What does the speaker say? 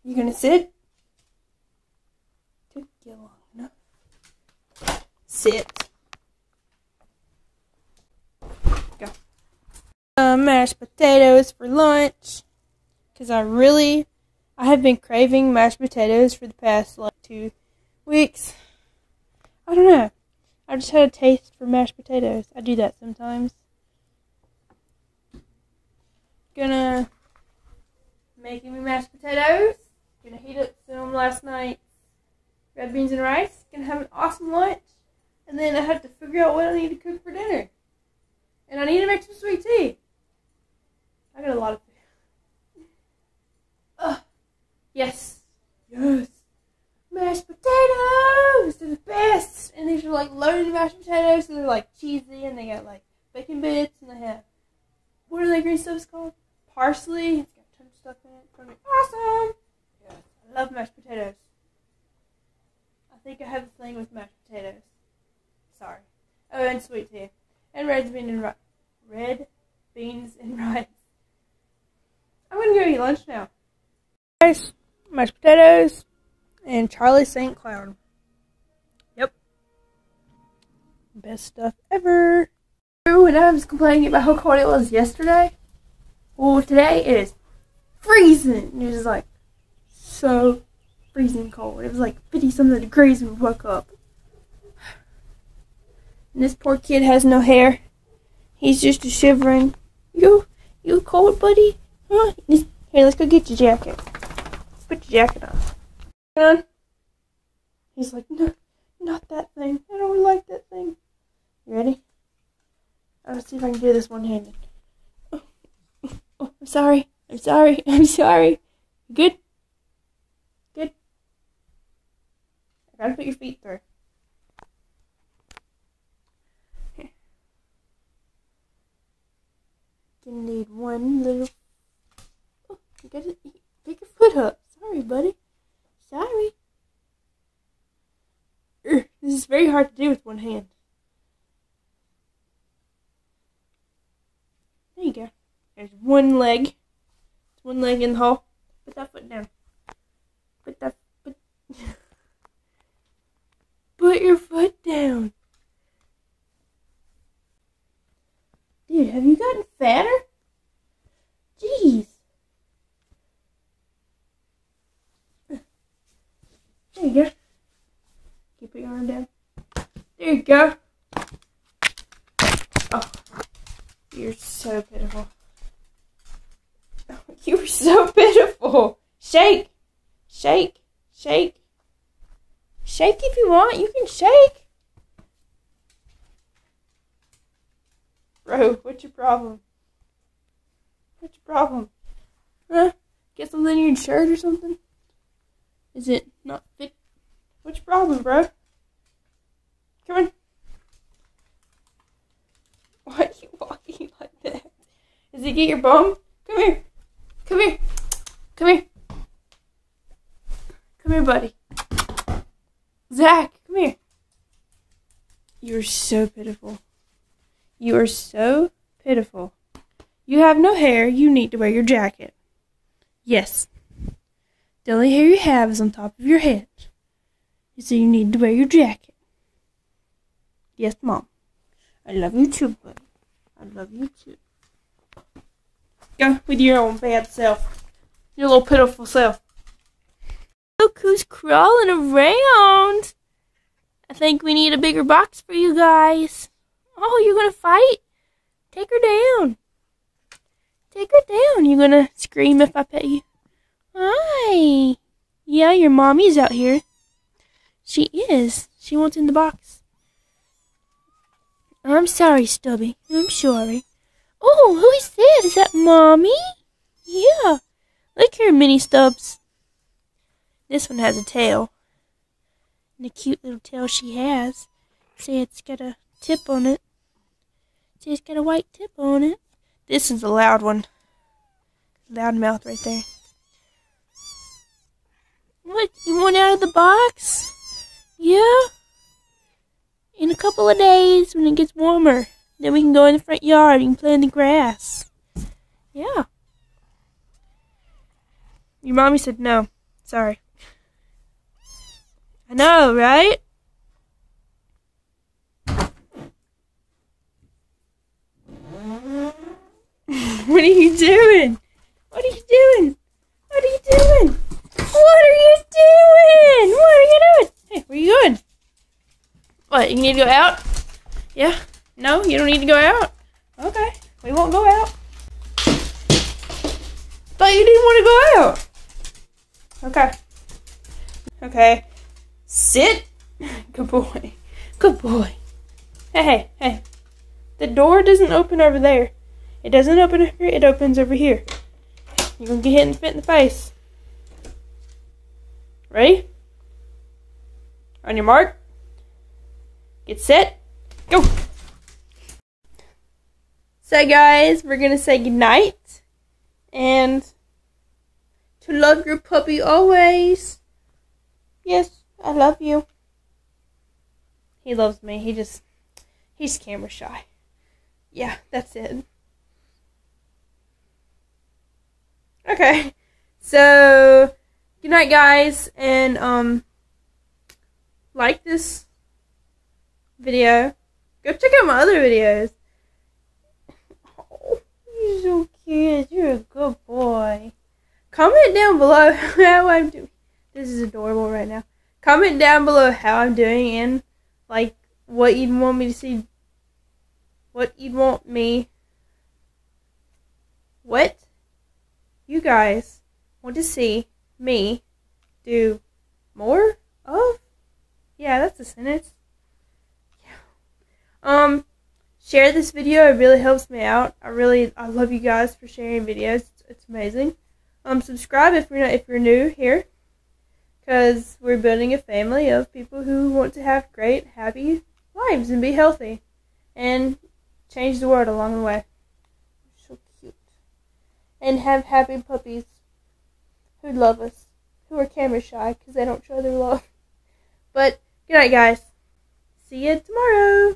You gonna sit? Took you long enough. Sit. Go. Mashed potatoes for lunch. Because I have been craving mashed potatoes for the past, 2 weeks. I don't know. I just had a taste for mashed potatoes. I do that sometimes. Gonna making me mashed potatoes. Gonna heat up some last night's red beans and rice. Gonna have an awesome lunch. And then I have to figure out what I need to cook for dinner. And I need to make some sweet tea. I got a lot of food. Yes. Yes. Mashed potatoes! They're the best! And these are loaded mashed potatoes, so they're cheesy, and they got bacon bits, and they have, what are the green stuffs called? Parsley. It's got a ton of stuff in it. It's gonna be awesome! Yes. I love mashed potatoes. I think I have a thing with mashed potatoes. Sorry. Oh, and sweet tea. And red beans and rice. Red beans and rice. I'm gonna go eat lunch now. Rice, mashed potatoes, and Charlie St. Cloud. Yep. Best stuff ever. When I was complaining about how cold it was yesterday, well, today it is freezing. It was so freezing cold. It was 50-something degrees when we woke up. And this poor kid has no hair. He's just a shivering. You cold, buddy? Huh? Here, let's go get your jacket. Let's put your jacket on. He's like, no, not that thing. I don't like that thing. You ready? Let's see if I can do this one-handed. Oh, I'm sorry. I'm sorry. I'm sorry. Good? Good? I gotta put your feet through. Here. Gonna need one little... Oh, you gotta pick your foot up. Sorry, buddy. Sorry. This is very hard to do with one hand. There you go. There's one leg. There's one leg in the hole. Put that foot down. Put your foot down. Dude, have you gotten fatter? Jeez. There you go. Can you put your arm down? There you go. Oh, you're so pitiful. Oh, you were so pitiful. Shake. Shake. Shake. Shake if you want. You can shake. Bro, what's your problem? What's your problem? Huh? Get something in your shirt or something? Is it not fit? What's your problem, bro? Come on. Why are you walking like that? Does it get your bum? Come here. Come here. Come here. Come here, buddy. Zach, come here. You're so pitiful. You are so pitiful. You have no hair. You need to wear your jacket. Yes. The only hair you have is on top of your head. So you need to wear your jacket. Yes, Mom. I love you too, buddy. I love you too. Go with your own bad self. Your little pitiful self. Look who's crawling around. I think we need a bigger box for you guys. Oh, you're gonna fight? Take her down. Take her down. You gonna scream if I pet you? Hi. Yeah, your mommy's out here. She is. She wants in the box. I'm sorry, Stubby. I'm sorry. Oh, who is that? Is that Mommy? Yeah. Look here, Mini Stubbs. This one has a tail. And a cute little tail she has. See, it's got a tip on it. See, it's got a white tip on it. This is a loud one. Loud mouth right there. What? You want out of the box? Yeah? In a couple of days when it gets warmer. Then we can go in the front yard and play in the grass. Yeah. Your mommy said no. Sorry. I know, right? What are you doing? What are you doing? What are you doing? What are you doing? What are you doing? Hey, where are you going? What, you need to go out? Yeah? No, you don't need to go out? Okay, we won't go out. Thought you didn't want to go out. Okay. Okay. Sit. Good boy. Good boy. Hey, hey, hey. The door doesn't open over there. It doesn't open over here. It opens over here. You're going to get hit in the face. Ready? On your mark. Get set. Go. So guys, we're going to say goodnight. And to love your puppy always. Yes, I love you. He loves me. He's camera shy. Yeah, that's it. Okay. So, good night guys, and like this video. Go check out my other videos. Oh, you're so cute. You're a good boy. Comment down below how I'm doing. This is adorable right now. Comment down below how I'm doing and like what you'd want me to see. What you'd want me. What you guys want to see me do more of? Yeah, that's a sentence. Yeah. Share this video. It really helps me out. I love you guys for sharing videos. It's amazing. Subscribe if you're new here, because we're building a family of people who want to have great, happy lives and be healthy and change the world along the way. So cute. And have happy puppies who love us, who are camera shy because they don't show their love. But good night, guys. See you tomorrow.